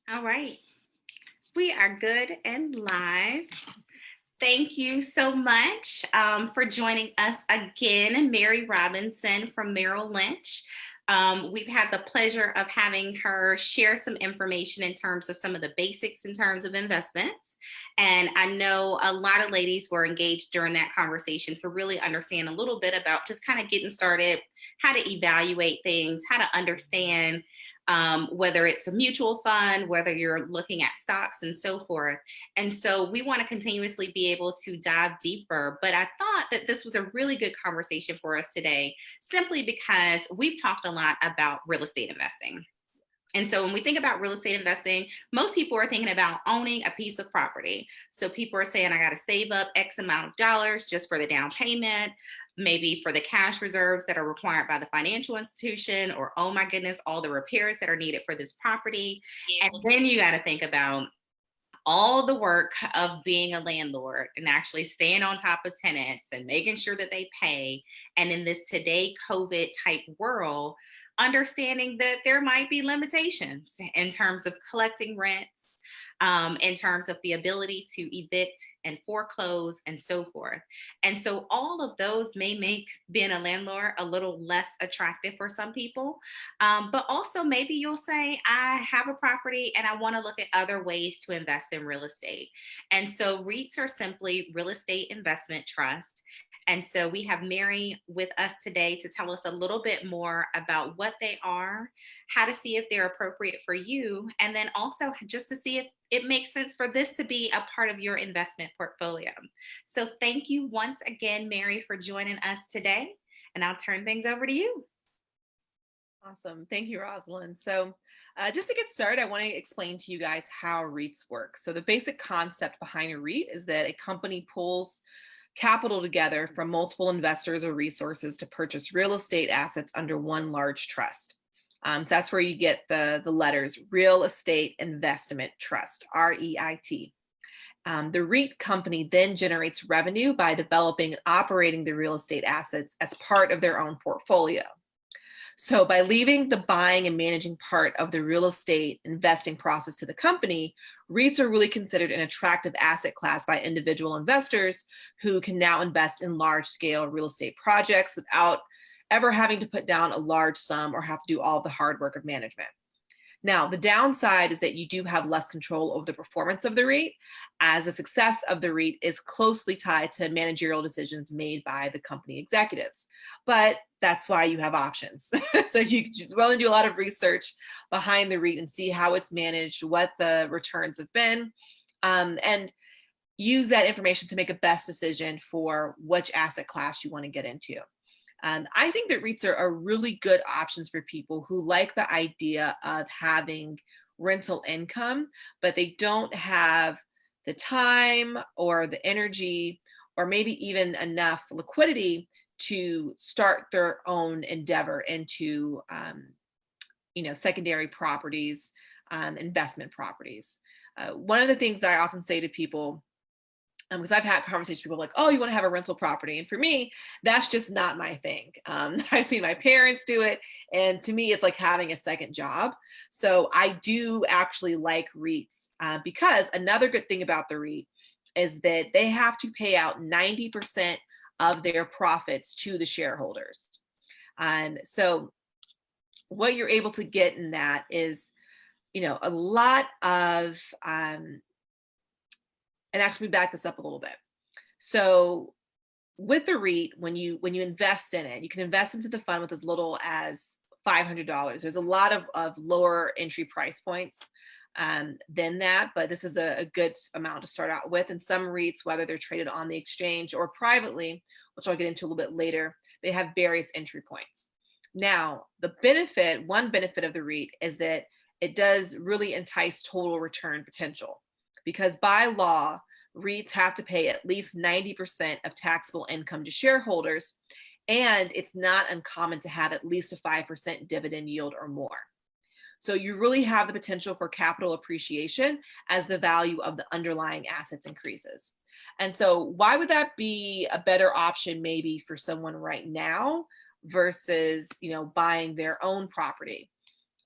All right. We are good and live. Thank you so much for joining us again, Mary Robinson from Merrill Lynch. We've had the pleasure of having her share some information in terms of some of the basics in terms of investments. And I know a lot of ladies were engaged during that conversation to really understand a little bit about just kind of getting started, how to evaluate things, how to understand whether it's a mutual fund, whether you're looking at stocks and so forth. And so we want to continuously be able to dive deeper. But I thought that this was a really good conversation for us today, simply because we've talked a lot about real estate investing. And so when we think about real estate investing, most people are thinking about owning a piece of property. So people are saying, I got to save up X amount of dollars just for the down payment, maybe for the cash reserves that are required by the financial institution, or, oh my goodness, all the repairs that are needed for this property. And then you got to think about all the work of being a landlord and actually staying on top of tenants and making sure that they pay. And in this today COVID type world, understanding that there might be limitations in terms of collecting rents, in terms of the ability to evict and foreclose and so forth. And so all of those may make being a landlord a little less attractive for some people. But also maybe you'll say, I have a property and I want to look at other ways to invest in real estate. And so REITs are simply real estate investment trust. And so we have Mary with us today to tell us a little bit more about what they are, how to see if they're appropriate for you, and then also just to see if it makes sense for this to be a part of your investment portfolio. So thank you once again, Mary, for joining us today. And I'll turn things over to you. Awesome. Thank you, Rosalind. So just to get started, I want to explain to you guys how REITs work. So the basic concept behind a REIT is that a company pulls capital together from multiple investors or resources to purchase real estate assets under one large trust. So that's where you get the letters Real Estate Investment Trust, REIT. The REIT company then generates revenue by developing and operating the real estate assets as part of their own portfolio. So by leaving the buying and managing part of the real estate investing process to the company, REITs are really considered an attractive asset class by individual investors who can now invest in large-scale real estate projects without ever having to put down a large sum or have to do all the hard work of management. Now, the downside is that you do have less control over the performance of the REIT, as the success of the REIT is closely tied to managerial decisions made by the company executives. But that's why you have options. So you want to do a lot of research behind the REIT and see how it's managed, what the returns have been, and use that information to make a best decision for which asset class you want to get into. I think that REITs are really good options for people who like the idea of having rental income, but they don't have the time or the energy or maybe even enough liquidity to start their own endeavor into secondary properties, investment properties. One of the things I often say to people, because I've had conversations with people like, oh, you want to have a rental property. And for me, that's just not my thing. I've seen my parents do it. And to me, it's like having a second job. So I do actually like REITs because another good thing about the REIT is that they have to pay out 90% of their profits to the shareholders. And so what you're able to get in that is, a lot of, and actually back this up a little bit. So with the REIT, when you invest in it, you can invest into the fund with as little as $500. There's a lot of lower entry price points than that, but this is a good amount to start out with. And some REITs, whether they're traded on the exchange or privately, which I'll get into a little bit later, they have various entry points. Now, one benefit of the REIT is that it does really entice total return potential, because by law, REITs have to pay at least 90% of taxable income to shareholders, and it's not uncommon to have at least a 5% dividend yield or more. So you really have the potential for capital appreciation as the value of the underlying assets increases. And so why would that be a better option maybe for someone right now versus, buying their own property?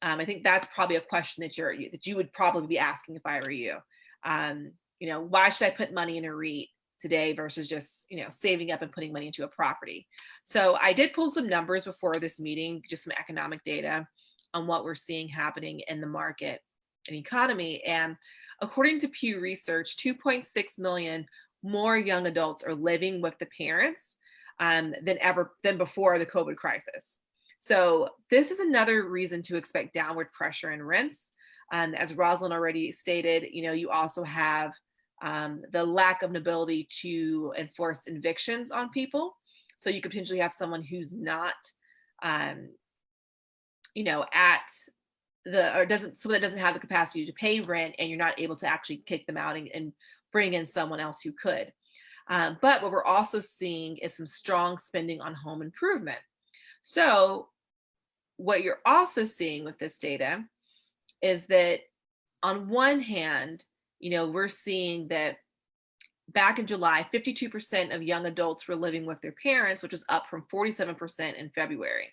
I think that's probably a question that you would probably be asking if I were you. Why should I put money in a REIT today versus just, saving up and putting money into a property? So I did pull some numbers before this meeting, just some economic data on what we're seeing happening in the market and economy. And according to Pew Research, 2.6 million more young adults are living with the parents than before the COVID crisis. So this is another reason to expect downward pressure in rents. As Rosalind already stated, you also have the lack of an ability to enforce evictions on people. So you could potentially have someone who's not, someone that doesn't have the capacity to pay rent, and you're not able to actually kick them out and bring in someone else who could. But what we're also seeing is some strong spending on home improvement. So what you're also seeing with this data is that on one hand, we're seeing that back in July, 52% of young adults were living with their parents, which was up from 47% in February.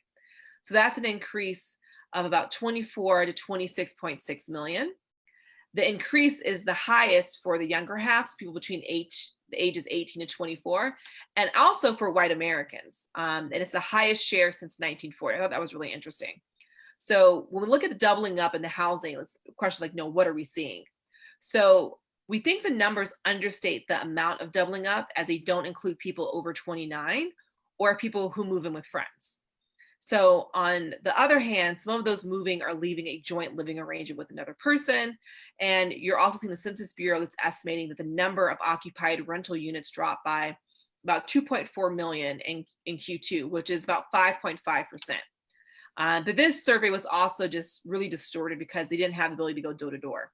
So that's an increase of about 24 to 26.6 million. The increase is the highest for the younger halves, people between the ages 18 to 24, and also for white Americans. And it's the highest share since 1940. I thought that was really interesting. So when we look at the doubling up in the housing, let's question like, no, what are we seeing? So we think the numbers understate the amount of doubling up, as they don't include people over 29 or people who move in with friends. So on the other hand, some of those moving are leaving a joint living arrangement with another person. And you're also seeing the Census Bureau that's estimating that the number of occupied rental units dropped by about 2.4 million in Q2, which is about 5.5%. But this survey was also just really distorted because they didn't have the ability to go door to door.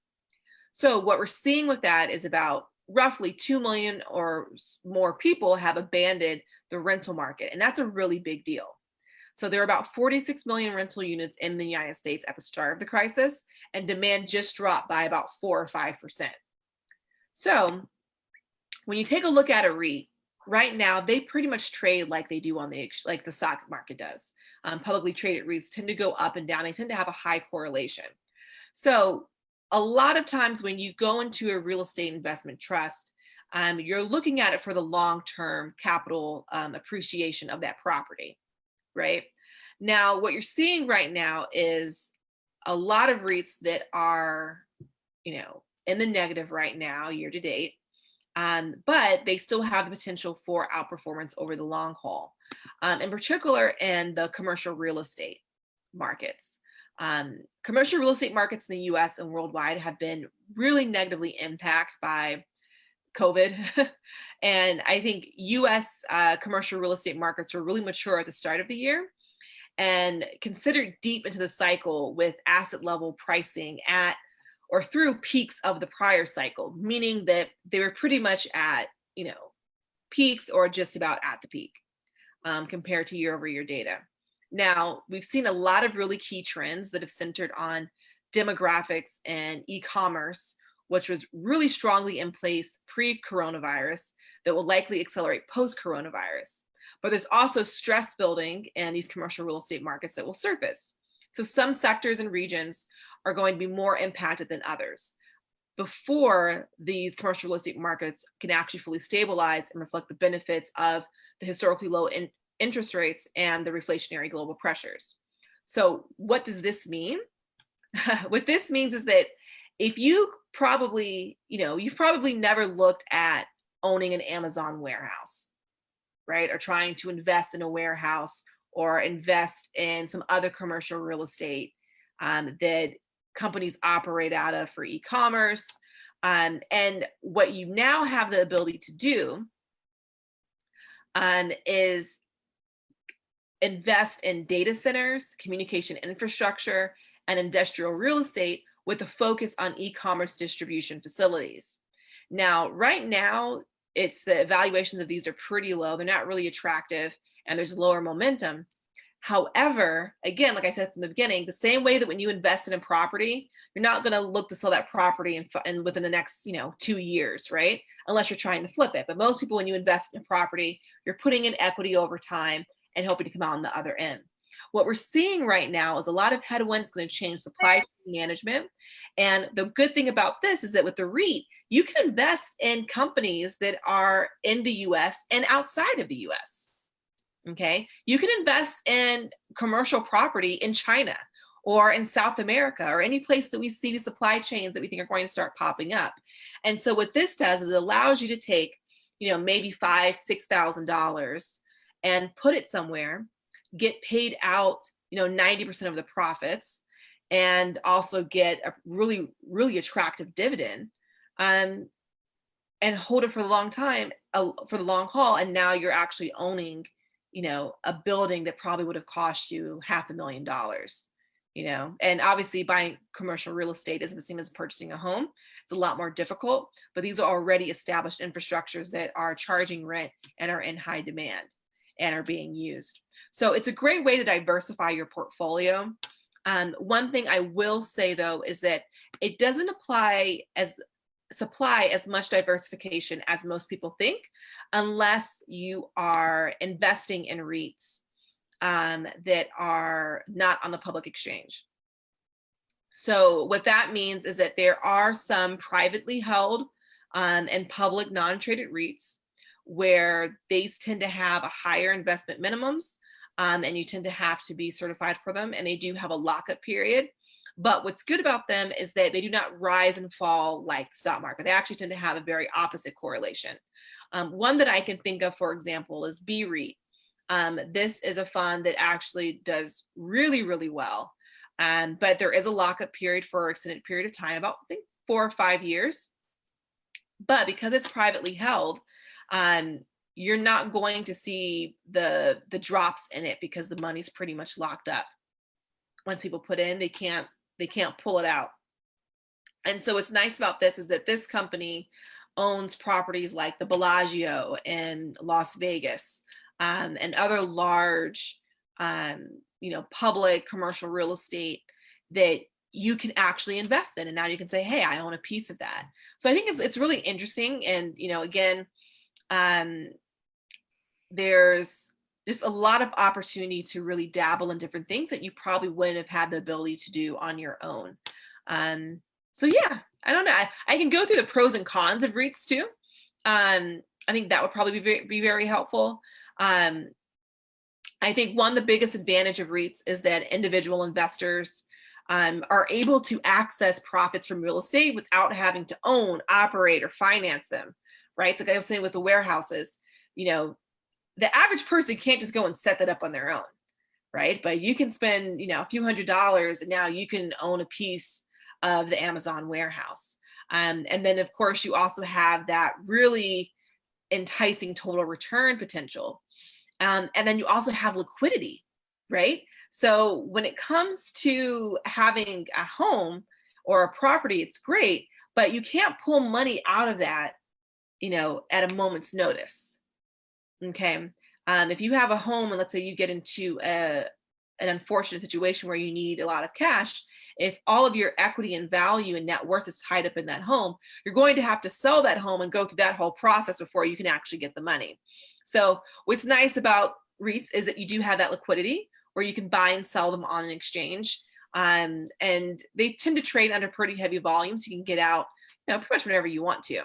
So what we're seeing with that is about roughly 2 million or more people have abandoned the rental market. And that's a really big deal. So there are about 46 million rental units in the United States at the start of the crisis, and demand just dropped by about 4 or 5%. So when you take a look at a REIT, right now they pretty much trade like they do like the stock market does. Publicly traded REITs tend to go up and down. They tend to have a high correlation. So a lot of times when you go into a real estate investment trust, you're looking at it for the long-term capital appreciation of that property. Right now, what you're seeing right now is a lot of REITs that are, in the negative right now, year to date, but they still have the potential for outperformance over the long haul, in particular in the commercial real estate markets. Commercial real estate markets in the US and worldwide have been really negatively impacted by COVID. And I think US commercial real estate markets were really mature at the start of the year and considered deep into the cycle with asset level pricing at or through peaks of the prior cycle, meaning that they were pretty much at, peaks or just about at the peak compared to year over year data. Now, we've seen a lot of really key trends that have centered on demographics and e-commerce, which was really strongly in place pre-coronavirus, that will likely accelerate post-coronavirus. But there's also stress building in these commercial real estate markets that will surface. So some sectors and regions are going to be more impacted than others before these commercial real estate markets can actually fully stabilize and reflect the benefits of the historically low interest rates and the reflationary global pressures. So what does this mean? What this means is that if you've probably never looked at owning an Amazon warehouse, right? Or trying to invest in a warehouse or invest in some other commercial real estate that companies operate out of for e-commerce. And what you now have the ability to do is invest in data centers, communication infrastructure, and industrial real estate with a focus on e-commerce distribution facilities. Now, right now, the evaluations of these are pretty low. They're not really attractive, and there's lower momentum. However, again, like I said from the beginning, the same way that when you invest in a property, you're not going to look to sell that property in within the next 2 years, right? Unless you're trying to flip it. But most people, when you invest in a property, you're putting in equity over time and hoping to come out on the other end. What we're seeing right now is a lot of headwinds going to change supply chain management. And the good thing about this is that with the REIT, you can invest in companies that are in the US and outside of the US. Okay. You can invest in commercial property in China or in South America or any place that we see the supply chains that we think are going to start popping up. And so what this does is it allows you to take, maybe $5,000-$6,000 and put it somewhere, get paid out, 90% of the profits, and also get a really, really attractive dividend, and hold it for a long time, for the long haul. And now you're actually owning, a building that probably would have cost you $500,000. And obviously buying commercial real estate isn't the same as purchasing a home. It's a lot more difficult, but these are already established infrastructures that are charging rent and are in high demand and are being used. So it's a great way to diversify your portfolio. One thing I will say though, is that it doesn't supply as much diversification as most people think, unless you are investing in REITs that are not on the public exchange. So what that means is that there are some privately held and public non-traded REITs where these tend to have a higher investment minimums, and you tend to have to be certified for them, and they do have a lockup period. But what's good about them is that they do not rise and fall like stock market. They actually tend to have a very opposite correlation. One that I can think of, for example, is BREIT. This is a fund that actually does really, really well. But there is a lockup period for an extended period of time, about I think 4 or 5 years. But because it's privately held, you're not going to see the drops in it because the money's pretty much locked up. Once people put in, they can't pull it out. And so what's nice about this is that this company owns properties like the Bellagio in Las Vegas, and other large, public commercial real estate that you can actually invest in. And now you can say, hey, I own a piece of that. So I think it's really interesting. And, again, there's just a lot of opportunity to really dabble in different things that you probably wouldn't have had the ability to do on your own. So yeah, I don't know. I can go through the pros and cons of REITs too. I think that would probably be very helpful. I think the biggest advantage of REITs is that individual investors are able to access profits from real estate without having to own, operate, or finance them, right? Like I was saying with the warehouses, the average person can't just go and set that up on their own, right? But you can spend, a few $100s, and now you can own a piece of the Amazon warehouse. And then of course you also have that really enticing total return potential. And then you also have liquidity, right? So when it comes to having a home or a property, it's great, but you can't pull money out of that, at a moment's notice. Okay. If you have a home and let's say you get into an unfortunate situation where you need a lot of cash, if all of your equity and value and net worth is tied up in that home, you're going to have to sell that home and go through that whole process before you can actually get the money. So what's nice about REITs is that you do have that liquidity where you can buy and sell them on an exchange. And they tend to trade under pretty heavy volumes. So you can get out, pretty much whenever you want to.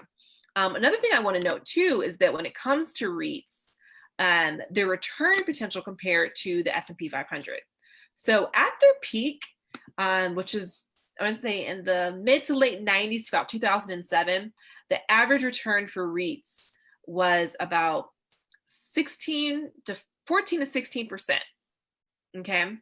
Another thing I want to note too is that when it comes to REITs, their return potential compared to the S&P 500. So at their peak, which is, I would say in the mid to late 90s to about 2007, the average return for REITs was about 14 to 16%. Okay.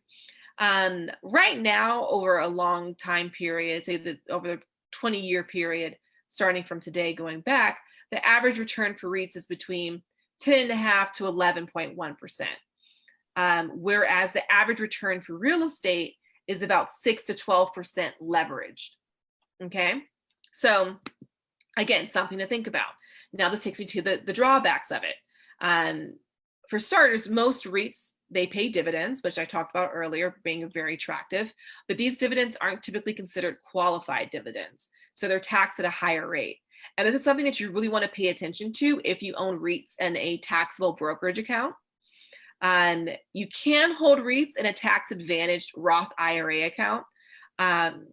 Right now, over a long time period, say that over the 20-year period, starting from today going back, the average return for REITs is between 10.5 to 11.1%. Whereas the average return for real estate is about 6 to 12% leveraged. Okay. So again, something to think about. Now this takes me to the drawbacks of it. For starters, most REITs, they pay dividends, which I talked about earlier, being very attractive, but these dividends aren't typically considered qualified dividends. So they're taxed at a higher rate. And this is something that you really want to pay attention to if you own REITs and a taxable brokerage account. You can hold REITs in a tax-advantaged Roth IRA account. And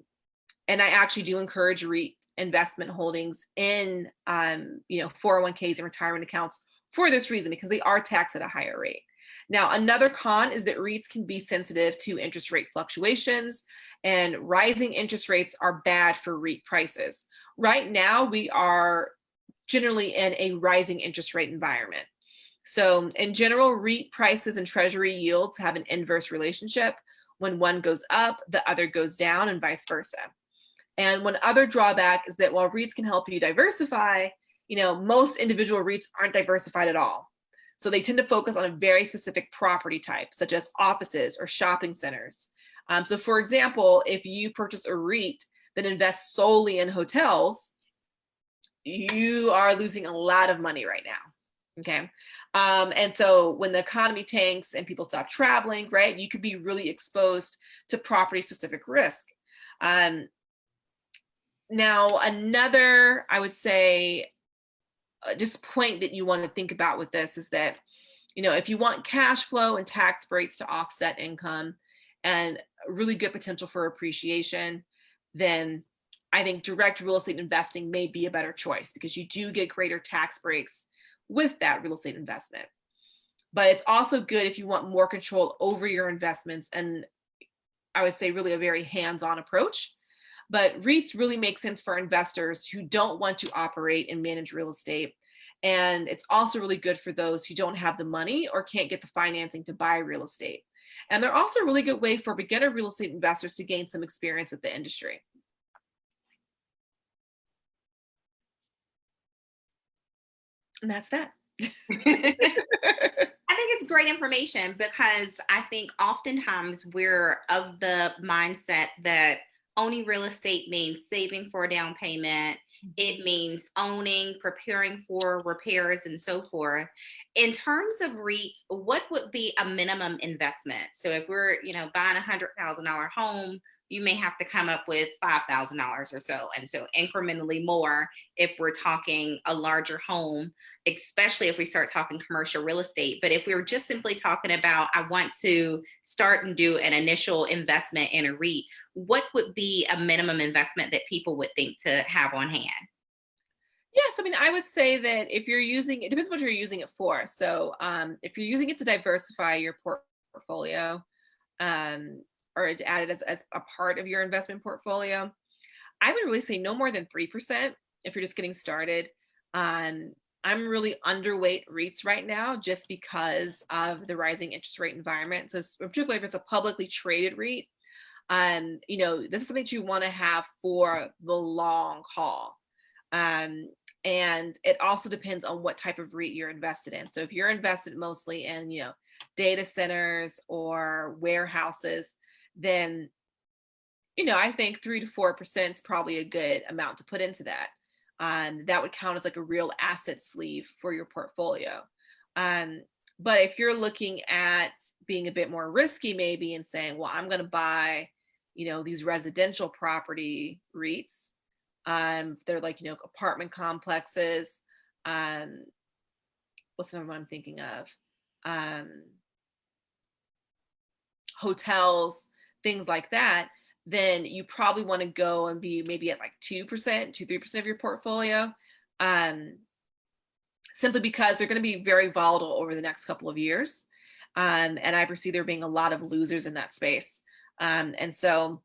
I actually do encourage REIT investment holdings in 401ks and retirement accounts for this reason, because they are taxed at a higher rate. Now, another con is that REITs can be sensitive to interest rate fluctuations, and rising interest rates are bad for REIT prices. Right now, we are generally in a rising interest rate environment. So in general, REIT prices and treasury yields have an inverse relationship. When one goes up, the other goes down, and vice versa. And one other drawback is that while REITs can help you diversify, most individual REITs aren't diversified at all. So they tend to focus on a very specific property type, such as offices or shopping centers. So for example, if you purchase a REIT that invests solely in hotels, you are losing a lot of money right now. Okay. And so when the economy tanks and people stop traveling, right, you could be really exposed to property specific risk. Now, another, I would say, just point that you want to think about with this is that, if you want cash flow and tax breaks to offset income and really good potential for appreciation, then I think direct real estate investing may be a better choice, because you do get greater tax breaks with that real estate investment. But it's also good if you want more control over your investments, and I would say really a very hands-on approach. But REITs really make sense for investors who don't want to operate and manage real estate. And it's also really good for those who don't have the money or can't get the financing to buy real estate. And they're also a really good way for beginner real estate investors to gain some experience with the industry. And that's that. I think it's great information, because I think oftentimes we're of the mindset that owning real estate means saving for a down payment. It means owning, preparing for repairs, and so forth. In terms of REITs, what would be a minimum investment? So if we're, buying $100,000 home, you may have to come up with $5,000 or so. And so incrementally more if we're talking a larger home, especially if we start talking commercial real estate. But if we were just simply talking about, I want to start and do an initial investment in a REIT, what would be a minimum investment that people would think to have on hand? Yes, I would say that if you're using, it depends what you're using it for. So if you're using it to diversify your portfolio, or to add it as a part of your investment portfolio, I would really say no more than 3% if you're just getting started. I'm really underweight REITs right now just because of the rising interest rate environment. So particularly if it's a publicly traded REIT, this is something that you want to have for the long haul. And it also depends on what type of REIT you're invested in. So if you're invested mostly in, data centers or warehouses, then, I think 3 to 4% is probably a good amount to put into that. That would count as like a real asset sleeve for your portfolio. But if you're looking at being a bit more risky, maybe, and saying, well, I'm going to buy, these residential property REITs, they're like, apartment complexes. What's the one I'm thinking of? Hotels, things like that, then you probably want to go and be maybe at like 2-3% of your portfolio, simply because they're going to be very volatile over the next couple of years. And I foresee there being a lot of losers in that space. And so,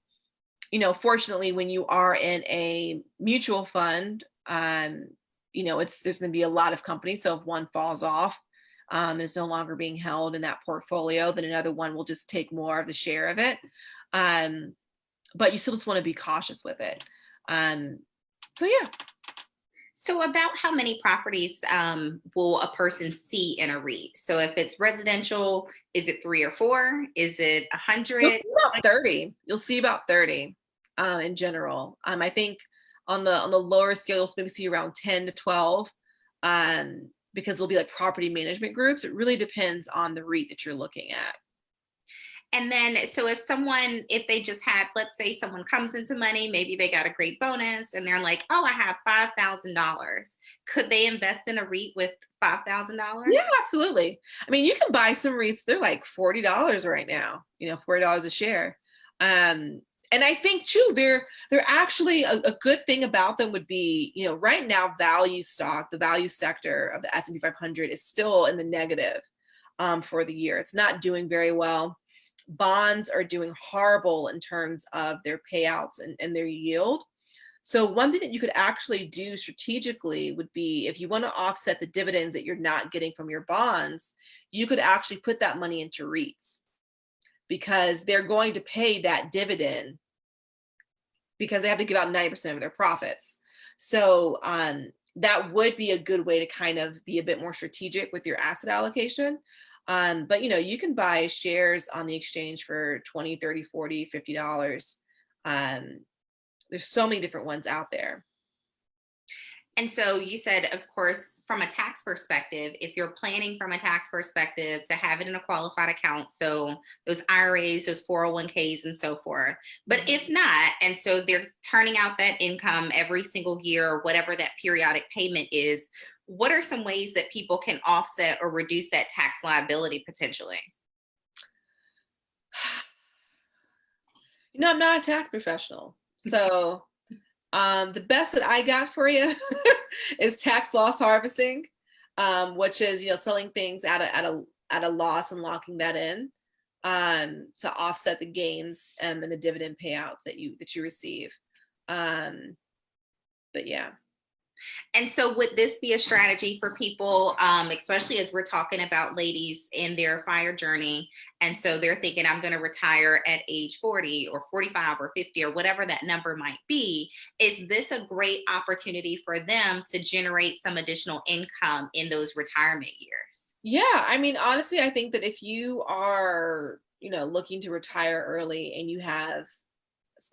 fortunately, when you are in a mutual fund, there's going to be a lot of companies. So if one falls off, and is no longer being held in that portfolio, then another one will just take more of the share of it. But you still just want to be cautious with it. So yeah. So about how many properties will a person see in a REIT? So if it's residential, is it 3 or 4? Is it 100? You'll see about 30. You'll see about 30 in general. I think on the lower scale, you'll maybe see around 10 to 12. Because there'll be like property management groups. It really depends on the REIT that you're looking at. And then, so if they just had, let's say someone comes into money, maybe they got a great bonus and they're like, oh, I have $5,000. Could they invest in a REIT with $5,000? Yeah, absolutely. I mean, you can buy some REITs, they're like $40 right now, $40 a share. And I think too, they're actually a good thing about them would be, right now, value stock, the value sector of the S&P 500 is still in the negative for the year. It's not doing very well. Bonds are doing horrible in terms of their payouts and their yield. So one thing that you could actually do strategically would be, if you want to offset the dividends that you're not getting from your bonds, you could actually put that money into REITs, because they're going to pay that dividend because they have to give out 90% of their profits. So that would be a good way to kind of be a bit more strategic with your asset allocation. But you can buy shares on the exchange for $20, $30, $40, $50. There's so many different ones out there. And so you said, of course, from a tax perspective, if you're planning from a tax perspective to have it in a qualified account, so those IRAs, those 401ks and so forth. But if not, and so they're turning out that income every single year or whatever that periodic payment is, what are some ways that people can offset or reduce that tax liability potentially? I'm not a tax professional. So the best that I got for you is tax loss harvesting, which is, selling things at a loss and locking that in to offset the gains and the dividend payouts that you receive. But yeah. And so would this be a strategy for people, especially as we're talking about ladies in their FIRE journey? And so they're thinking, I'm going to retire at age 40 or 45 or 50 or whatever that number might be. Is this a great opportunity for them to generate some additional income in those retirement years? Yeah. I mean, honestly, I think that if you are, looking to retire early and you have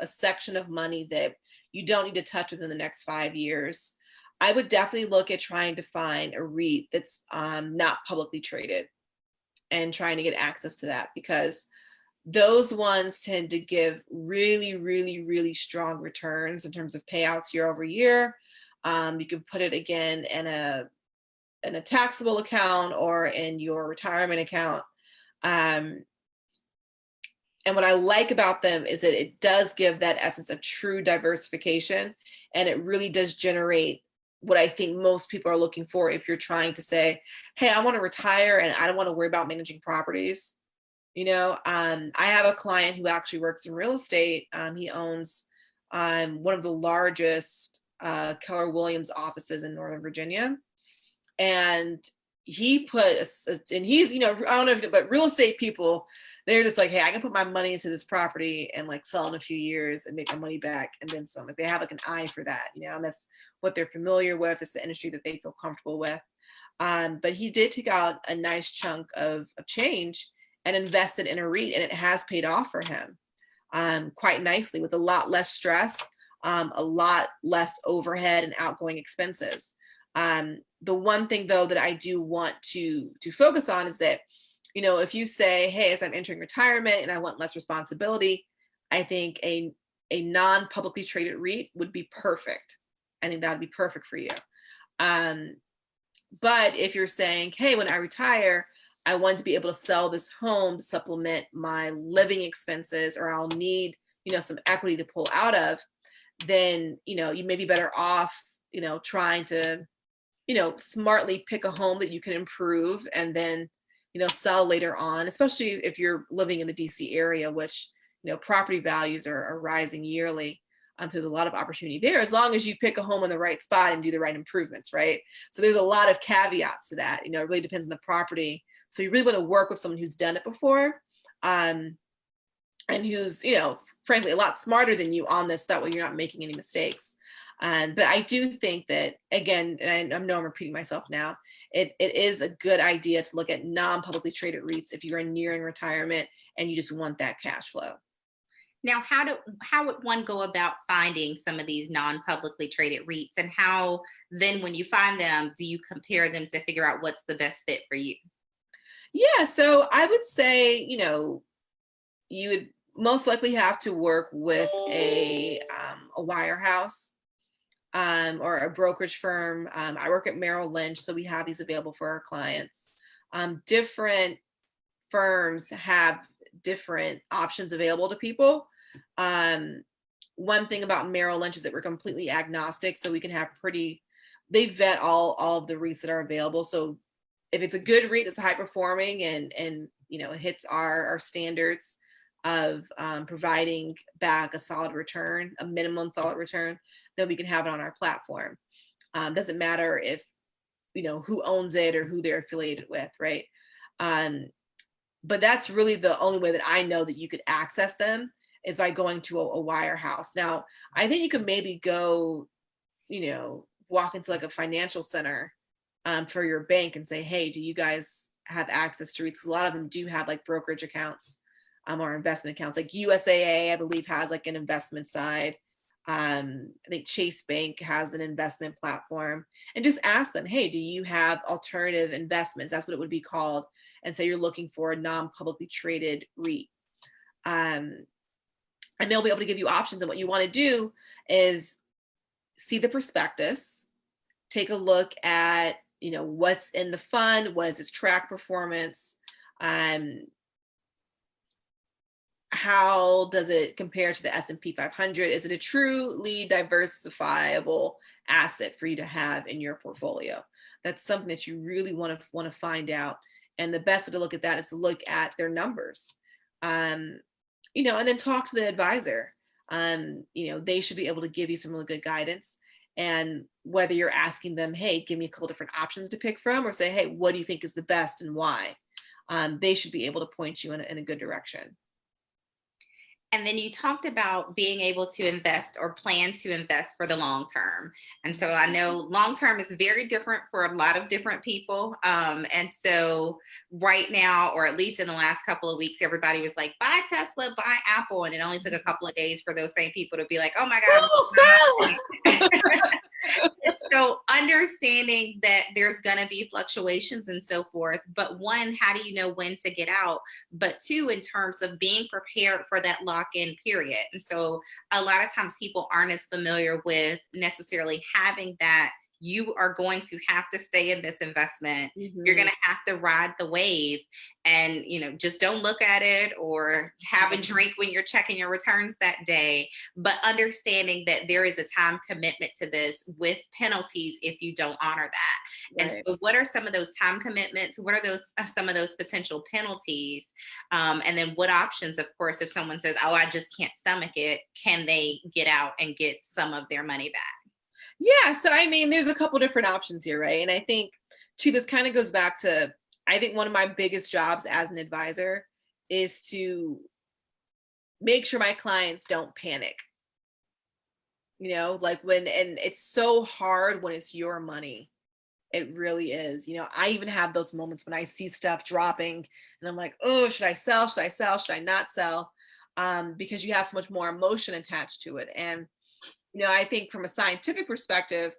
a section of money that you don't need to touch within the next 5 years, I would definitely look at trying to find a REIT that's not publicly traded and trying to get access to that, because those ones tend to give really, really, really strong returns in terms of payouts year over year. You can put it again in a taxable account or in your retirement account. And what I like about them is that it does give that essence of true diversification, and it really does generate what I think most people are looking for if you're trying to say, hey, I want to retire and I don't want to worry about managing properties. I have a client who actually works in real estate. He owns one of the largest Keller Williams offices in Northern Virginia. And he and he's, I don't know but real estate people, they're just like, hey, I can put my money into this property and like sell in a few years and make my money back and then some. Like, they have like an eye for that, and that's what they're familiar with. It's the industry that they feel comfortable with. But he did take out a nice chunk of change and invested in a REIT, and it has paid off for him quite nicely, with a lot less stress, a lot less overhead and outgoing expenses. The one thing though that I do want to focus on is that, if you say, hey, as I'm entering retirement and I want less responsibility, I think a non-publicly traded REIT would be perfect. I think that would be perfect for you. But if you're saying, hey, when I retire, I want to be able to sell this home to supplement my living expenses, or I'll need, some equity to pull out of, then, you may be better off, trying to, smartly pick a home that you can improve and then, sell later on, especially if you're living in the DC area, which, property values are rising yearly. So there's a lot of opportunity there, as long as you pick a home in the right spot and do the right improvements, right? So there's a lot of caveats to that. It really depends on the property. So you really want to work with someone who's done it before, and who's, frankly, a lot smarter than you on this. That way you're not making any mistakes. But I do think that, again, and I know I'm repeating myself now, it is a good idea to look at non-publicly traded REITs if you're nearing retirement and you just want that cash flow. Now, how would one go about finding some of these non-publicly traded REITs, and how then when you find them, do you compare them to figure out what's the best fit for you? Yeah, so I would say, you would most likely have to work with a wirehouse or a brokerage firm. I work at Merrill Lynch, so we have these available for our clients. Different firms have different options available to people. One thing about Merrill Lynch is that we're completely agnostic, so we can have they vet all of the REITs that are available. So if it's a good REIT that's high performing and it hits our standards of providing back a solid return, a minimum solid return, then we can have it on our platform. Doesn't matter if who owns it or who they're affiliated with, right? But that's really the only way that I know that you could access them is by going to a wirehouse. Now, I think you could maybe go, walk into like a financial center for your bank and say, hey, do you guys have access to REITs? Because a lot of them do have like brokerage accounts or investment accounts. Like USAA, I believe, has like an investment side. I think Chase Bank has an investment platform, and just ask them, hey, do you have alternative investments? That's what it would be called. And so you're looking for a non-publicly traded REIT. And they'll be able to give you options. And what you want to do is see the prospectus, take a look at, what's in the fund, what is its track performance, how does it compare to the S&P 500? Is it a truly diversifiable asset for you to have in your portfolio? That's something that you really want to find out. And the best way to look at that is to look at their numbers, and then talk to the advisor. They should be able to give you some really good guidance. And whether you're asking them, hey, give me a couple different options to pick from, or say, hey, what do you think is the best and why? They should be able to point you in a good direction. And then you talked about being able to invest or plan to invest for the long term. And so I know long term is very different for a lot of different people. And so right now, or at least in the last couple of weeks, everybody was like, buy Tesla, buy Apple. And it only took a couple of days for those same people to be like, oh my God. So understanding that there's going to be fluctuations and so forth, but one, how do you know when to get out? But two, in terms of being prepared for that lock-in period. And so a lot of times people aren't as familiar with necessarily having that. You are going to have to stay in this investment. You're going to have to ride the wave, and just don't look at it or have a drink when you're checking your returns that day, but understanding that there is a time commitment to this with penalties if you don't honor that. Right. And so what are some of those time commitments? What are some of those potential penalties? And then what options, of course, if someone says, oh, I just can't stomach it, can they get out and get some of their money back? Yeah. So, there's a couple different options here, right? And I think, too, this kind of goes back to, I think one of my biggest jobs as an advisor is to make sure my clients don't panic. And it's so hard when it's your money. It really is. I even have those moments when I see stuff dropping and I'm like, oh, should I sell? Should I sell? Should I not sell? Because you have so much more emotion attached to it. And I think from a scientific perspective,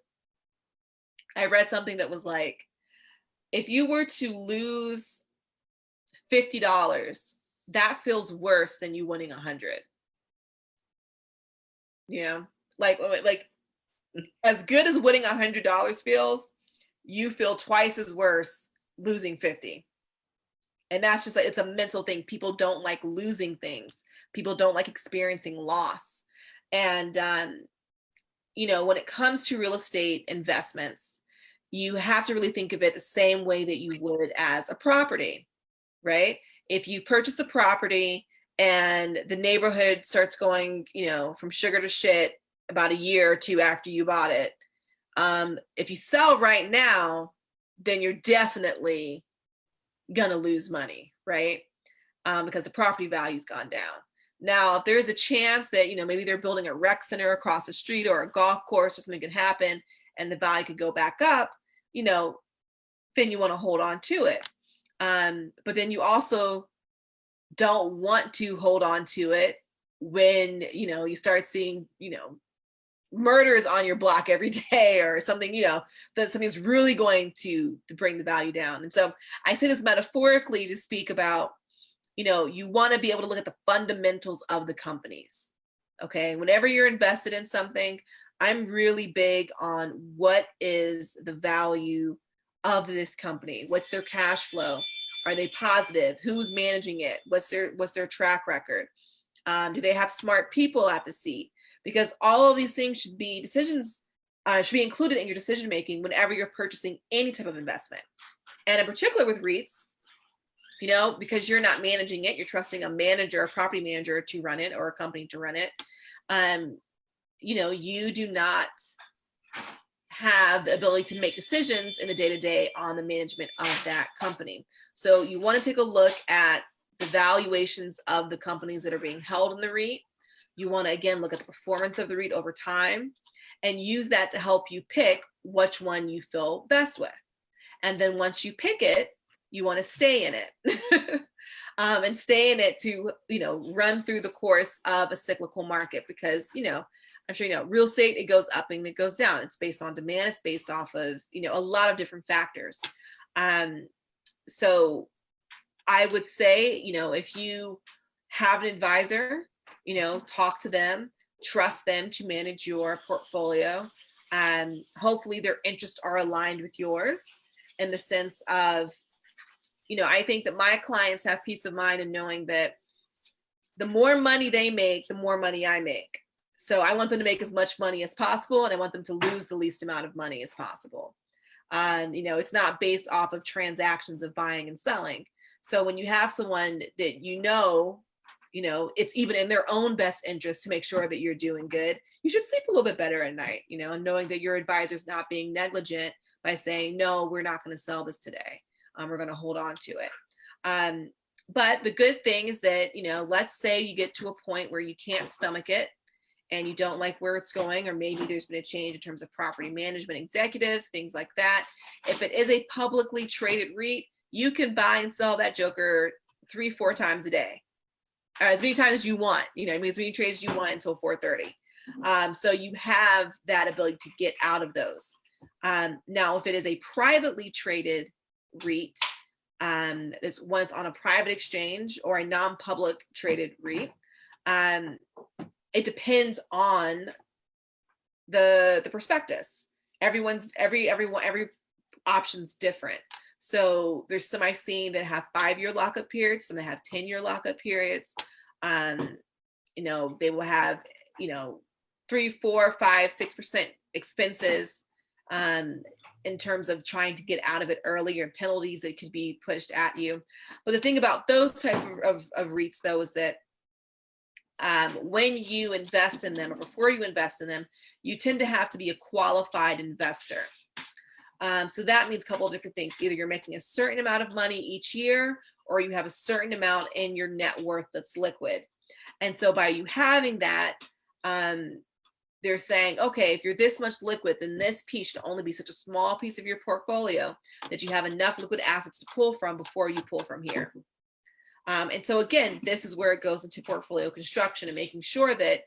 I read something that was like, if you were to lose $50, that feels worse than you winning 100. Like as good as winning $100 feels, you feel twice as worse losing 50. And that's just it's a mental thing. People don't like losing things. People don't like experiencing loss. And when it comes to real estate investments, you have to really think of it the same way that you would as a property, right? If you purchase a property and the neighborhood starts going, from sugar to shit about a year or two after you bought it, if you sell right now, then you're definitely going to lose money, right? Because the property value's gone down. Now, if there's a chance that, maybe they're building a rec center across the street or a golf course or something could happen and the value could go back up, then you want to hold on to it. But then you also don't want to hold on to it when, you start seeing, murders on your block every day or something, that something's really going to bring the value down. And so I say this metaphorically to speak about you want to be able to look at the fundamentals of the companies. Okay. Whenever you're invested in something, I'm really big on what is the value of this company? What's their cash flow? Are they positive? Who's managing it? What's their track record? Do they have smart people at the seat? Because all of these things should be included in your decision making whenever you're purchasing any type of investment. And in particular with REITs, because you're not managing it, you're trusting a manager, a property manager to run it, or a company to run it. You do not have the ability to make decisions in the day-to-day on the management of that company. So you want to take a look at the valuations of the companies that are being held in the REIT. You want to, again, look at the performance of the REIT over time and use that to help you pick which one you feel best with. And then once you pick it, you want to stay in it and stay in it to, run through the course of a cyclical market, because, I'm sure real estate, it goes up and it goes down. It's based on demand. It's based off of, a lot of different factors. So I would say, if you have an advisor, talk to them, trust them to manage your portfolio. Hopefully their interests are aligned with yours in the sense of, I think that my clients have peace of mind in knowing that the more money they make, the more money I make. So I want them to make as much money as possible, and I want them to lose the least amount of money as possible. It's not based off of transactions of buying and selling. So when you have someone that it's even in their own best interest to make sure that you're doing good, you should sleep a little bit better at night, and knowing that your advisor's not being negligent by saying, no, we're not going to sell this today. We're going to hold on to it. But the good thing is that, let's say you get to a point where you can't stomach it and you don't like where it's going, or maybe there's been a change in terms of property management executives, things like that. If it is a publicly traded REIT, you can buy and sell that joker 3-4 times a day, or as many times as you want, as many trades as you want until 4:30. So you have that ability to get out of those. Now, if it is a privately traded REIT, it's once on a private exchange or a non-public traded REIT, it depends on the prospectus. Every option's different. So there's some I've seen that have 5-year lockup periods, some that have 10-year lockup periods. They will have 3, 4, 5, 6% expenses in terms of trying to get out of it early, or penalties that could be pushed at you. But the thing about those type of REITs, though, is that when you invest in them, or before you invest in them, you tend to have to be a qualified investor. So that means a couple of different things. Either you're making a certain amount of money each year, or you have a certain amount in your net worth that's liquid. And so by you having that, they're saying, okay, if you're this much liquid, then this piece should only be such a small piece of your portfolio that you have enough liquid assets to pull from before you pull from here. And so again, this is where it goes into portfolio construction and making sure that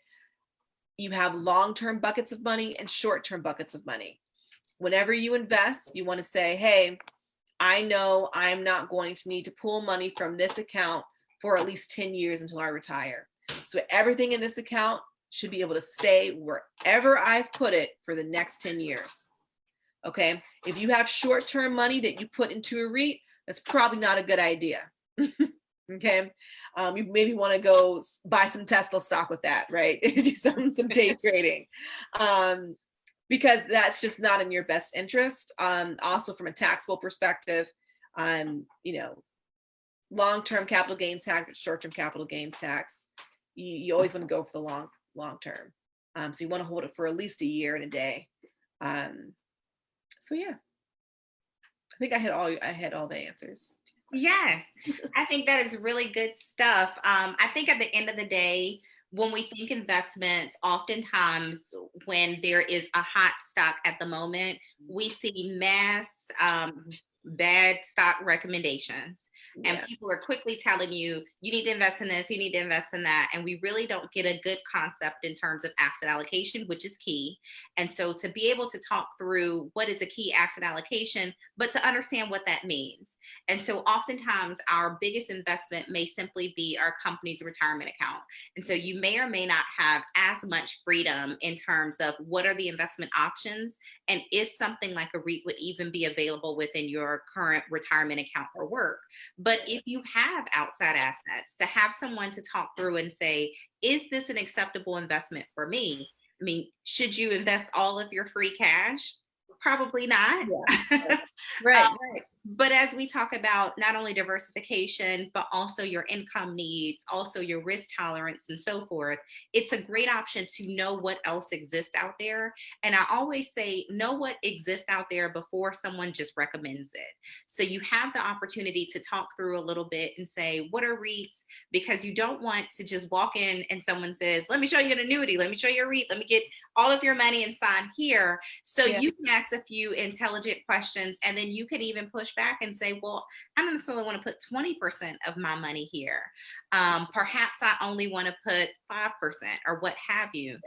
you have long-term buckets of money and short-term buckets of money. Whenever you invest, you want to say, hey, I know I'm not going to need to pull money from this account for at least 10 years until I retire. So everything in this account should be able to stay wherever I've put it for the next 10 years. Okay. If you have short-term money that you put into a REIT, that's probably not a good idea. Okay. You maybe want to go buy some Tesla stock with that, right? Do some day trading. Because that's just not in your best interest. Also from a taxable perspective, long-term capital gains tax, short-term capital gains tax, you always want to go for the long term. So you want to hold it for at least a year and a day. So yeah, I think I had all the answers. Yes, I think that is really good stuff. I think at the end of the day, when we think investments, oftentimes when there is a hot stock at the moment, we see mass bad stock recommendations. And Yeah. people are quickly telling you, you need to invest in this, you need to invest in that. And we really don't get a good concept in terms of asset allocation, which is key. And so to be able to talk through what is a key asset allocation, but to understand what that means. And so oftentimes our biggest investment may simply be our company's retirement account. And so you may or may not have as much freedom in terms of what are the investment options and if something like a REIT would even be available within your current retirement account or work. But if you have outside assets, to have someone to talk through and say, is this an acceptable investment for me? I mean, should you invest all of your free cash? Probably not. Yeah. Right. Right. But as we talk about not only diversification, but also your income needs, also your risk tolerance, and so forth, it's a great option to know what else exists out there. And I always say, know what exists out there before someone just recommends it. So you have the opportunity to talk through a little bit and say, what are REITs? Because you don't want to just walk in and someone says, let me show you an annuity, let me show you a REIT, let me get all of your money and sign here. So you can ask a few intelligent questions, and then you can even push back and say, well, I don't necessarily want to put 20% of my money here. Perhaps I only want to put 5% or what have you.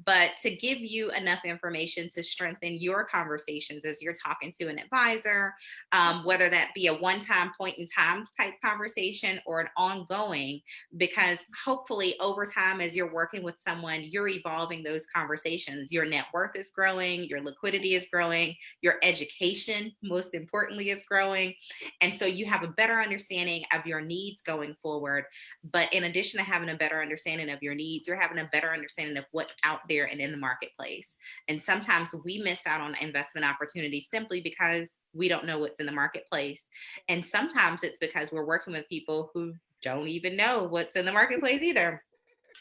But to give you enough information to strengthen your conversations as you're talking to an advisor, whether that be a one-time point in time type conversation or an ongoing, because hopefully over time, as you're working with someone, you're evolving those conversations. Your net worth is growing, your liquidity is growing, your education, most importantly, is growing. And so you have a better understanding of your needs going forward. But in addition to having a better understanding of your needs, you're having a better understanding of what's out there and in the marketplace. And sometimes we miss out on investment opportunities simply because we don't know what's in the marketplace. And sometimes it's because we're working with people who don't even know what's in the marketplace either.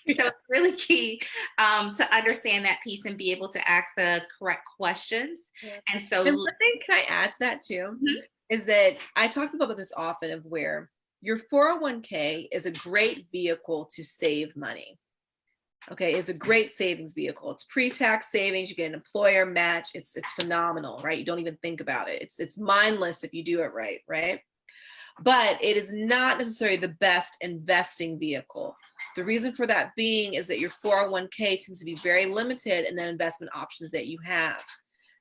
So it's really key to understand that piece and be able to ask the correct questions. Yeah. And so, And one thing, can I add to that too? Mhm. Is that I talk about this often, of where your 401k is a great vehicle to save money. Okay, it's a great savings vehicle. It's pre-tax savings. You get an employer match. It's phenomenal, right? You don't even think about it. It's mindless if you do it right, right? But it is not necessarily the best investing vehicle. The reason for that being is that your 401k tends to be very limited in the investment options that you have.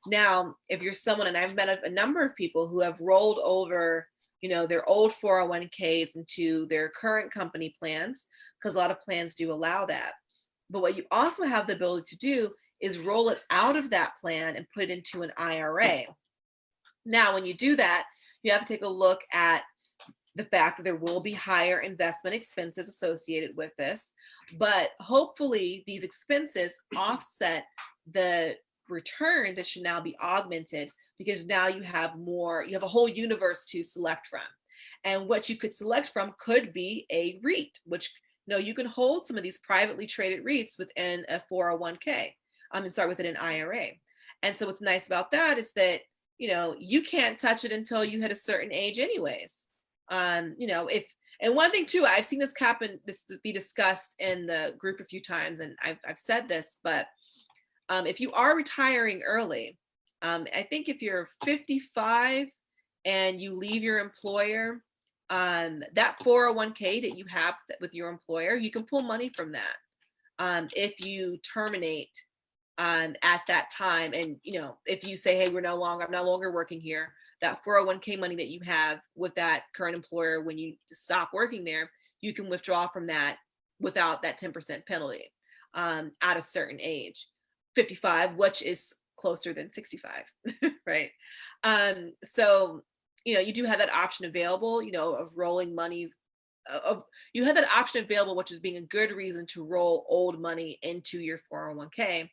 Now, if you're someone, and I've met a number of people who have rolled over, their old 401ks into their current company plans, because a lot of plans do allow that. But what you also have the ability to do is roll it out of that plan and put it into an IRA. Now, when you do that, you have to take a look at the fact that there will be higher investment expenses associated with this, but hopefully these expenses offset the return that should now be augmented, because now you have a whole universe to select from. And what you could select from could be a REIT, which you can hold some of these privately traded REITs within a 401k. Within an IRA. And so what's nice about that is that you can't touch it until you hit a certain age anyways. And one thing too, I've seen this be discussed in the group a few times, and I've said this, but if you are retiring early, I think if you're 55 and you leave your employer, that 401k that you have with your employer, you can pull money from that if you terminate at that time. And if you say, hey, I'm no longer working here, that 401k money that you have with that current employer, when you stop working there, you can withdraw from that without that 10% penalty at a certain age, 55, which is closer than 65, right? So you do have that option available, of rolling money. You have that option available, which is being a good reason to roll old money into your 401k.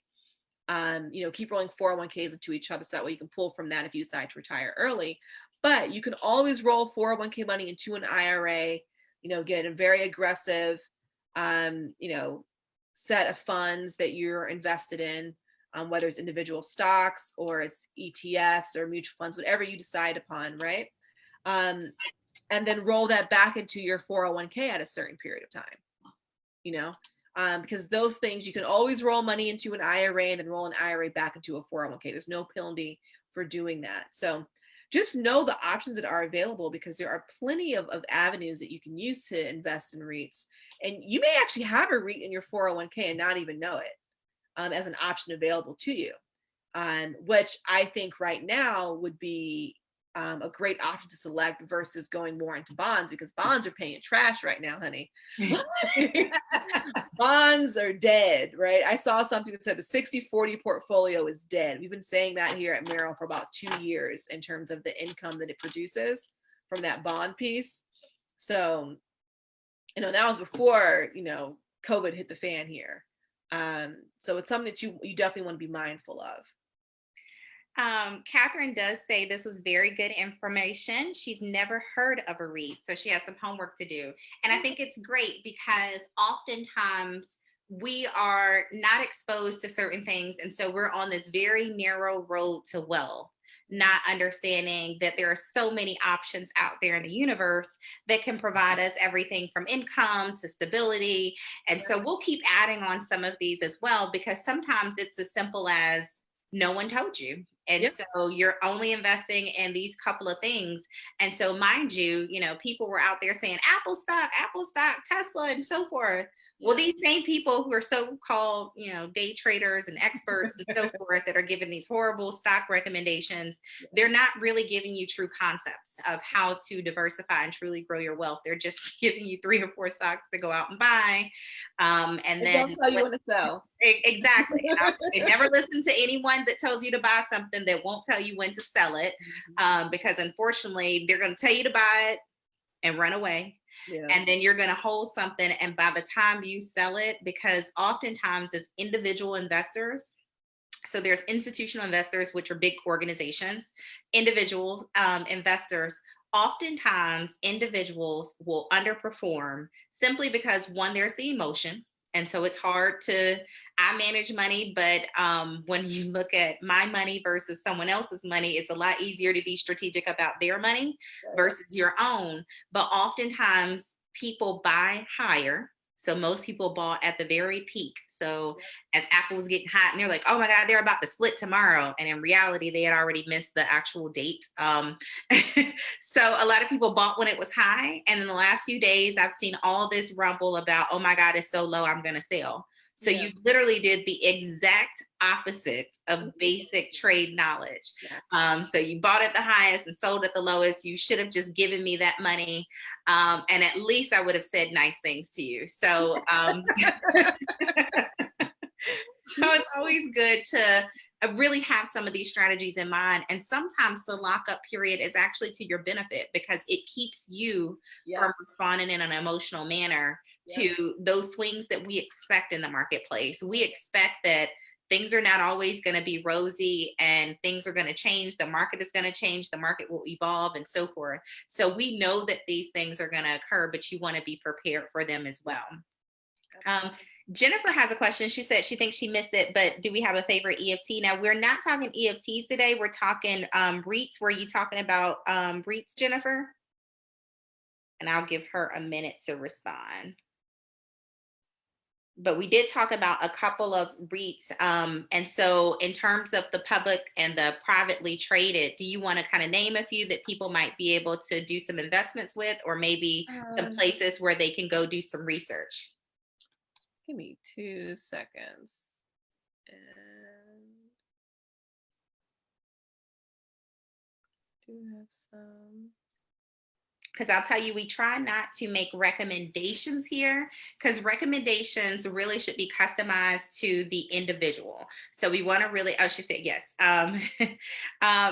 Keep rolling 401ks into each other, so that way you can pull from that if you decide to retire early. But you can always roll 401k money into an IRA, get a very aggressive, set of funds that you're invested in, whether it's individual stocks or it's ETFs or mutual funds, whatever you decide upon, right? And then roll that back into your 401k at a certain period of time, because those things, you can always roll money into an IRA and then roll an IRA back into a 401k. There's no penalty for doing that. So just know the options that are available, because there are plenty of avenues that you can use to invest in REITs. And you may actually have a REIT in your 401k and not even know it, as an option available to you, which I think right now would be a great option to select versus going more into bonds, because bonds are paying trash right now, honey. Bonds are dead, right? I saw something that said the 60-40 portfolio is dead. We've been saying that here at Merrill for about 2 years in terms of the income that it produces from that bond piece. So, that was before, COVID hit the fan here. So it's something that you definitely want to be mindful of. Catherine does say this was very good information. She's never heard of a REIT, so she has some homework to do. And I think it's great because oftentimes we are not exposed to certain things. And so we're on this very narrow road to wealth, not understanding that there are so many options out there in the universe that can provide us everything from income to stability. And so we'll keep adding on some of these as well, because sometimes it's as simple as no one told you. And so you're only investing in these couple of things. And so mind you, people were out there saying Apple stock, Tesla, and so forth. Well, these same people who are so-called, day traders and experts and so forth that are giving these horrible stock recommendations, they're not really giving you true concepts of how to diversify and truly grow your wealth. They're just giving you 3 or 4 stocks to go out and buy. And then don't tell you when to sell. Exactly. They never listen to anyone that tells you to buy something that won't tell you when to sell it, because unfortunately, they're going to tell you to buy it and run away. Yeah. And then you're going to hold something. And by the time you sell it, because oftentimes it's individual investors. So there's institutional investors, which are big organizations, individual investors. Oftentimes individuals will underperform simply because, one, there's the emotion. And so it's hard I manage money, but when you look at my money versus someone else's money, it's a lot easier to be strategic about their money versus your own. But oftentimes people buy higher. So most people bought at the very peak. So as Apple was getting hot and they're like, oh my God, they're about to split tomorrow. And in reality, they had already missed the actual date. So a lot of people bought when it was high. And in the last few days, I've seen all this rumble about, oh my God, it's so low, I'm going to sell. So you literally did the exact opposite of basic trade knowledge. So you bought at the highest and sold at the lowest. You should have just given me that money. And at least I would have said nice things to you. So, so it's always good to really have some of these strategies in mind. And sometimes the lockup period is actually to your benefit, because it keeps you from responding in an emotional manner to those swings that we expect in the marketplace. We expect that things are not always going to be rosy and things are going to change. The market is going to change. The market will evolve and so forth. So we know that these things are going to occur, but you want to be prepared for them as well. Jennifer has a question. She said she thinks she missed it, but do we have a favorite EFT? Now, we're not talking EFTs today. We're talking REITs. Were you talking about REITs, Jennifer? And I'll give her a minute to respond. But we did talk about a couple of REITs. And so in terms of the public and the privately traded, do you want to kind of name a few that people might be able to do some investments with, or maybe some places where they can go do some research? Give me 2 seconds. And do have some. Because I'll tell you, we try not to make recommendations here, because recommendations really should be customized to the individual. So we want to really, oh, she said yes.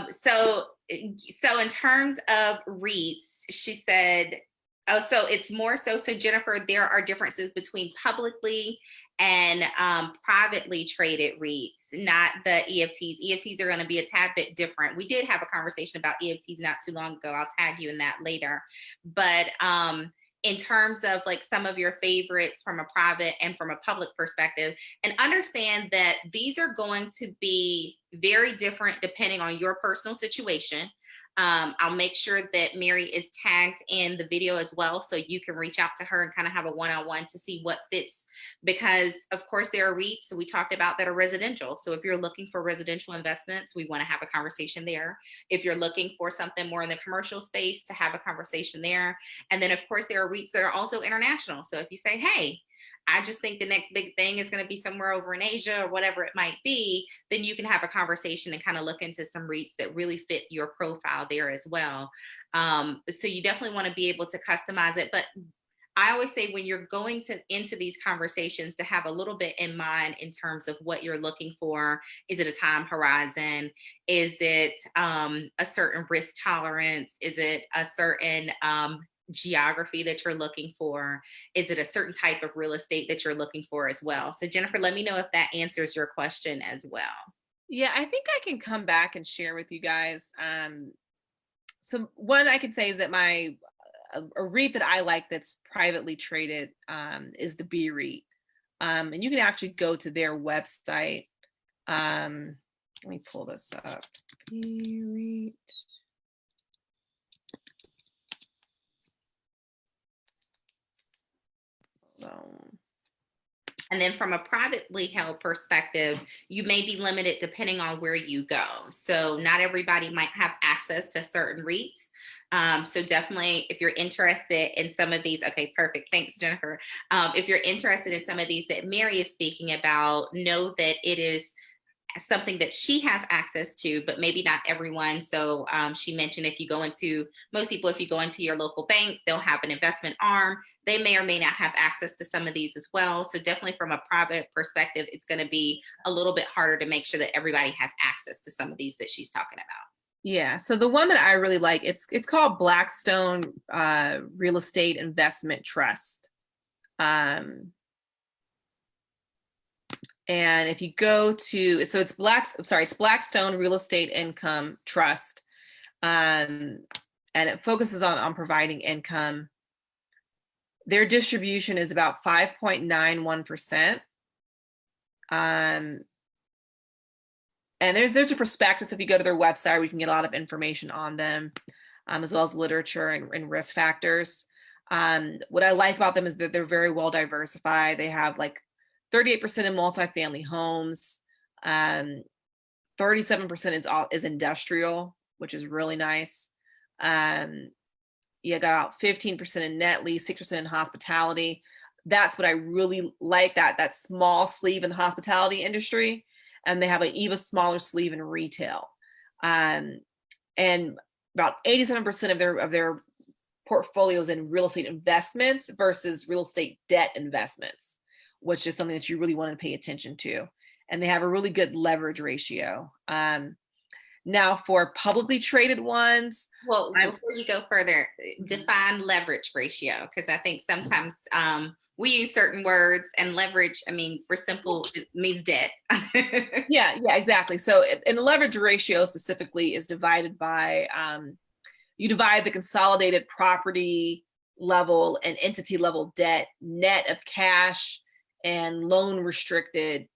So in terms of REITs, she said, oh, so it's more so Jennifer, there are differences between publicly and privately traded REITs, not the EFTs. EFTs are going to be a tad bit different. We did have a conversation about EFTs not too long ago. I'll tag you in that later. But in terms of like some of your favorites from a private and from a public perspective, and understand that these are going to be very different depending on your personal situation. I'll make sure that Mary is tagged in the video as well, so you can reach out to her and kind of have a one-on-one to see what fits. Because of course there are REITs we talked about that are residential. So if you're looking for residential investments, we want to have a conversation there. If you're looking for something more in the commercial space, to have a conversation there. And then of course there are REITs that are also international. So if you say, hey, I just think the next big thing is going to be somewhere over in Asia or whatever it might be, then you can have a conversation and kind of look into some REITs that really fit your profile there as well. So you definitely want to be able to customize it. But I always say when you're going into these conversations, to have a little bit in mind in terms of what you're looking for. Is it a time horizon? Is it a certain risk tolerance? Is it a certain geography that you're looking for? Is it a certain type of real estate that you're looking for as well? So Jennifer, let me know if that answers your question as well. Yeah, I think I can come back and share with you guys. So one I can say is that a REIT that I like that's privately traded is the B REIT. And you can actually go to their website. Let me pull this up. B REIT. And then from a privately held perspective, you may be limited depending on where you go. So not everybody might have access to certain REITs. So definitely, if you're interested in some of these, okay, perfect. Thanks, Jennifer. If you're interested in some of these that Mary is speaking about, know that it is something that she has access to, but maybe not everyone. So she mentioned if you go into your local bank, they'll have an investment arm. They may or may not have access to some of these as well. So definitely from a private perspective, it's going to be a little bit harder to make sure that everybody has access to some of these that she's talking about. Yeah. So the one that I really like, it's called Blackstone Real Estate Investment Trust. And if you go to, so it's Blackstone Real Estate Income Trust. And it focuses on providing income. Their distribution is about 5.91%. And there's a prospectus. If you go to their website, we can get a lot of information on them, as well as literature and risk factors. What I like about them is that they're very well diversified. They have like 38% in multifamily homes, 37% is industrial, which is really nice. You got about 15% in net lease, 6% in hospitality. That's what I really like, that small sleeve in the hospitality industry. And they have an even smaller sleeve in retail. And about 87% of their portfolios in real estate investments versus real estate debt investments, which is something that you really want to pay attention to. And they have a really good leverage ratio. Now for publicly traded ones. Well, before you go further, define leverage ratio, because I think sometimes we use certain words, and leverage, I mean, for simple, it means debt. Yeah, exactly. So and the leverage ratio specifically is divided by, you divide the consolidated property level and entity level debt net of cash and loan related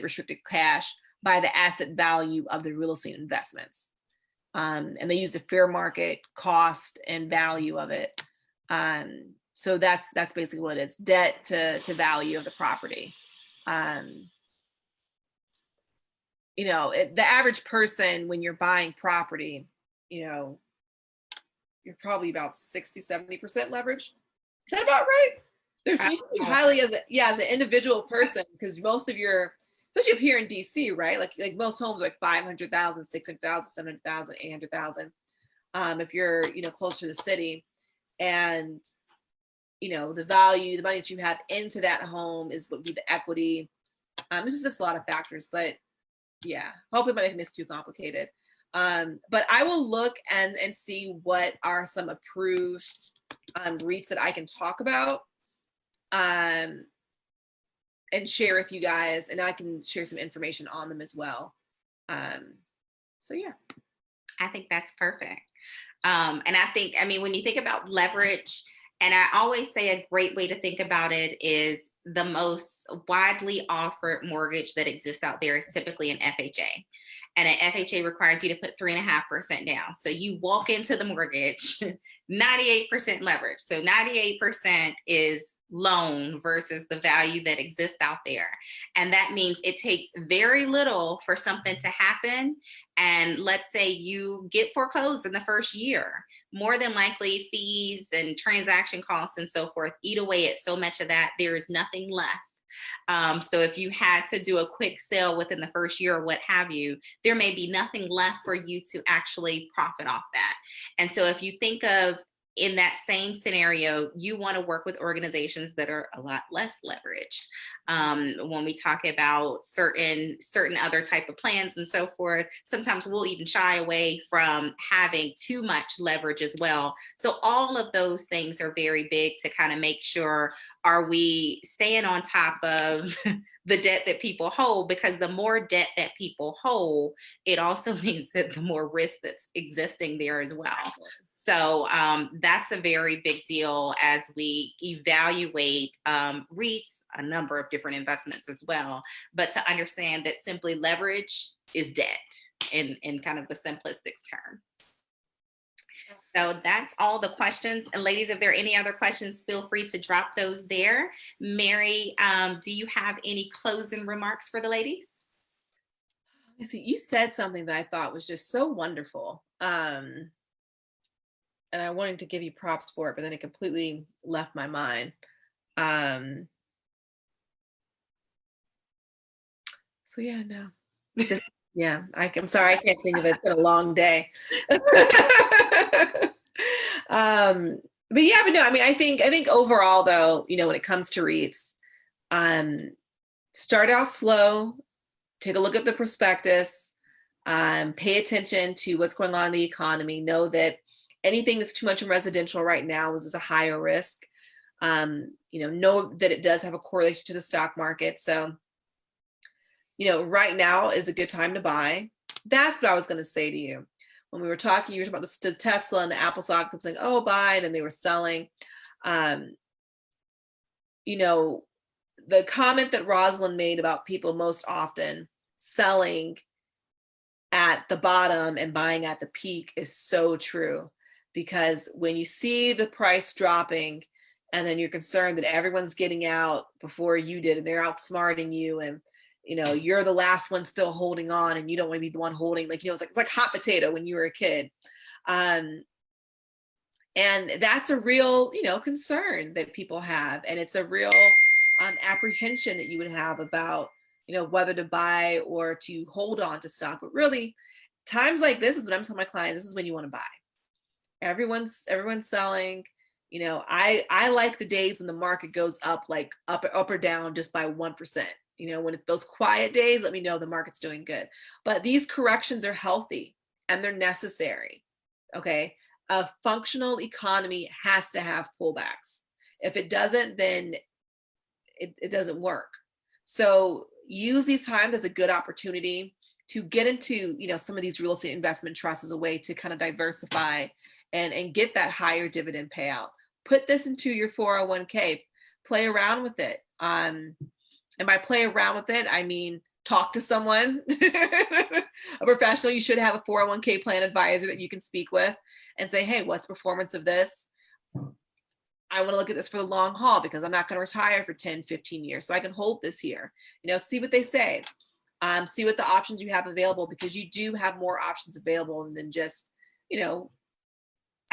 restricted cash by the asset value of the real estate investments. And they use the fair market cost and value of it. So that's basically what it is, debt to value of the property. The average person, when you're buying property, you're probably about 60-70% leverage. Is that about right? They're usually highly as an individual person, because most of your, especially up here in DC, right? Like most homes are like 500,000, 600,000, 700,000, 800,000. If you're, close to the city, and, the value, the money that you have into that home would be the equity. It's just a lot of factors, but yeah, hopefully I'm not making this too complicated. But I will look and see what are some approved REITs that I can talk about. And share with you guys, and I can share some information on them as well. So yeah, I think that's perfect. And I think, when you think about leverage, and I always say a great way to think about it is the most widely offered mortgage that exists out there is typically an FHA. And an FHA requires you to put 3.5% down. So you walk into the mortgage, 98% leverage. So 98% is loan versus the value that exists out there. And that means it takes very little for something to happen. And let's say you get foreclosed in the first year, more than likely fees and transaction costs and so forth eat away at so much of that, there is nothing left. So if you had to do a quick sale within the first year or what have you, there may be nothing left for you to actually profit off that. And so if you think of in that same scenario, you want to work with organizations that are a lot less leveraged. When we talk about certain other type of plans and so forth, sometimes we'll even shy away from having too much leverage as well. So all of those things are very big to kind of make sure, are we staying on top of the debt that people hold? Because the more debt that people hold, it also means that the more risk that's existing there as well. So that's a very big deal as we evaluate REITs, a number of different investments as well, but to understand that simply leverage is debt in kind of the simplistic term. So that's all the questions. And ladies, if there are any other questions, feel free to drop those there. Mary, do you have any closing remarks for the ladies? See, you said something that I thought was just so wonderful. And I wanted to give you props for it, but then it completely left my mind. So yeah, no. Just, yeah, I'm sorry, I can't think of it. It's been a long day. But no, I mean, I think overall though, when it comes to REITs, start out slow, take a look at the prospectus, pay attention to what's going on in the economy, know that anything that's too much in residential right now is a higher risk. Know that it does have a correlation to the stock market. So, right now is a good time to buy. That's what I was going to say to you. When we were talking, you were talking about the Tesla and the Apple stock, saying, oh, buy, and then they were selling. The comment that Rosalind made about people most often selling at the bottom and buying at the peak is so true. Because when you see the price dropping and then you're concerned that everyone's getting out before you did and they're outsmarting you, and you're the last one still holding on and you don't want to be the one holding, it's like hot potato when you were a kid. And that's a real concern that people have, and it's a real apprehension that you would have about whether to buy or to hold on to stock. But really, times like this is what I'm telling my clients, this is when you want to buy. Everyone's selling. I like the days when the market goes up, like up or down just by 1%. When it's those quiet days, let me know the market's doing good. But these corrections are healthy and they're necessary. Okay. A functional economy has to have pullbacks. If it doesn't, then it doesn't work. So use these times as a good opportunity to get into, some of these real estate investment trusts as a way to kind of diversify and get that higher dividend payout. Put this into your 401k, play around with it. And by play around with it, I mean, talk to someone, a professional. You should have a 401k plan advisor that you can speak with and say, hey, what's the performance of this? I want to look at this for the long haul because I'm not going to retire for 10, 15 years. So I can hold this here, see what they say, see what the options you have available, because you do have more options available than just,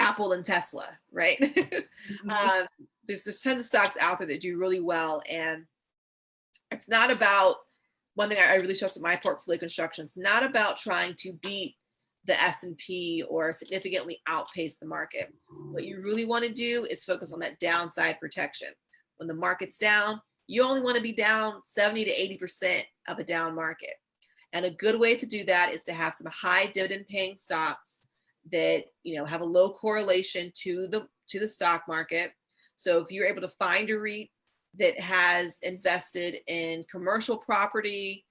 Apple and Tesla, right? Mm-hmm. There's tons of stocks out there that do really well. And it's not about, one thing I really stress in my portfolio construction, it's not about trying to beat the S&P or significantly outpace the market. What you really want to do is focus on that downside protection. When the market's down, you only want to be down 70 to 80% of a down market. And a good way to do that is to have some high dividend paying stocks that have a low correlation to the stock market. So if you're able to find a REIT that has invested in commercial property,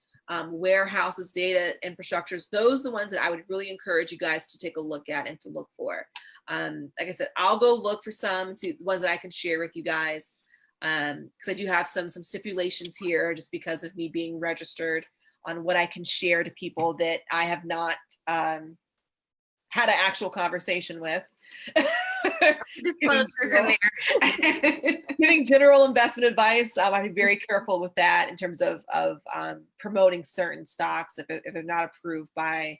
warehouses, data infrastructures, those are the ones that I would really encourage you guys to take a look at and to look for. Like I said, I'll go look for some, to ones that I can share with you guys. because I do have some stipulations here just because of me being registered on what I can share to people that I have not had an actual conversation with. Disclosures in there. Giving general investment advice, I be very careful with that in terms of promoting certain stocks if they're not approved by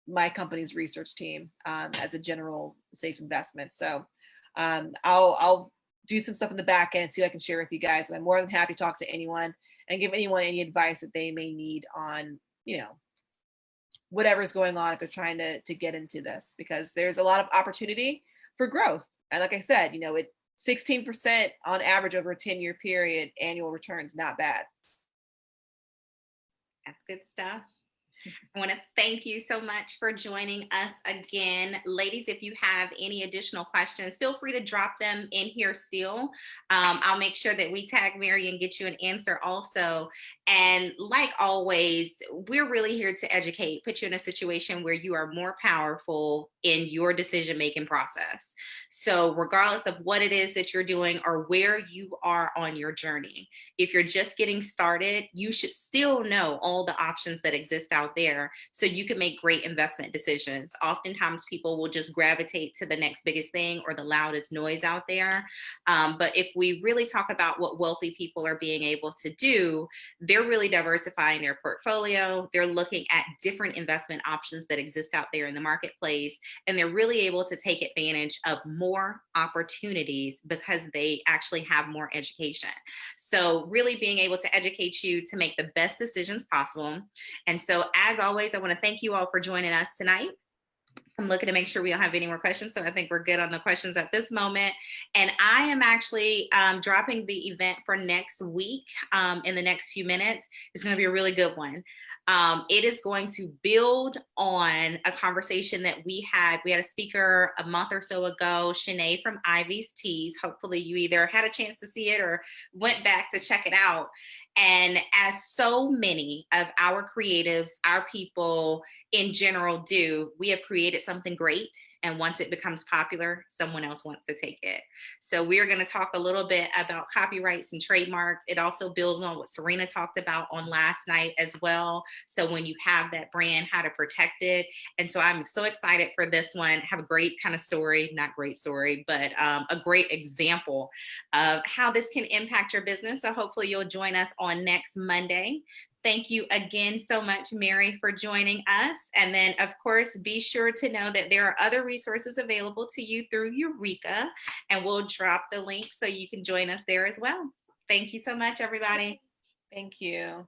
my company's research team as a general safe investment. So I'll do some stuff in the back end, see what I can share with you guys. But I'm more than happy to talk to anyone and give anyone any advice that they may need on, whatever's going on if they're trying to get into this, because there's a lot of opportunity for growth. And like I said, 16% on average over a 10-year period, annual returns, not bad. That's good stuff. I want to thank you so much for joining us again. Ladies, if you have any additional questions, feel free to drop them in here still. I'll make sure that we tag Mary and get you an answer also. And like always, we're really here to educate, put you in a situation where you are more powerful in your decision-making process. So regardless of what it is that you're doing or where you are on your journey, if you're just getting started, you should still know all the options that exist out there so you can make great investment decisions. Oftentimes people will just gravitate to the next biggest thing or the loudest noise out there. But if we really talk about what wealthy people are being able to do, they're really diversifying their portfolio. They're looking at different investment options that exist out there in the marketplace, and they're really able to take advantage of more opportunities because they actually have more education. So really being able to educate you to make the best decisions possible. And so as always, I want to thank you all for joining us tonight. I'm looking to make sure we don't have any more questions. So I think we're good on the questions at this moment. And I am actually dropping the event for next week in the next few minutes. It's going to be a really good one. It is going to build on a conversation that we had. We had a speaker a month or so ago, Shanae from Ivy's Teas. Hopefully you either had a chance to see it or went back to check it out. And as so many of our creatives, our people in general do, we have created something great. And once it becomes popular, someone else wants to take it. So we're going to talk a little bit about copyrights and trademarks. It also builds on what Serena talked about on last night as well. So when you have that brand, how to protect it. And so I'm so excited for this one. Have a great kind of story, not great story, but a great example of how this can impact your business. So hopefully you'll join us on next Monday. Thank you again so much, Mary, for joining us. And then, of course, be sure to know that there are other resources available to you through Eureka, and we'll drop the link so you can join us there as well. Thank you so much, everybody. Thank you.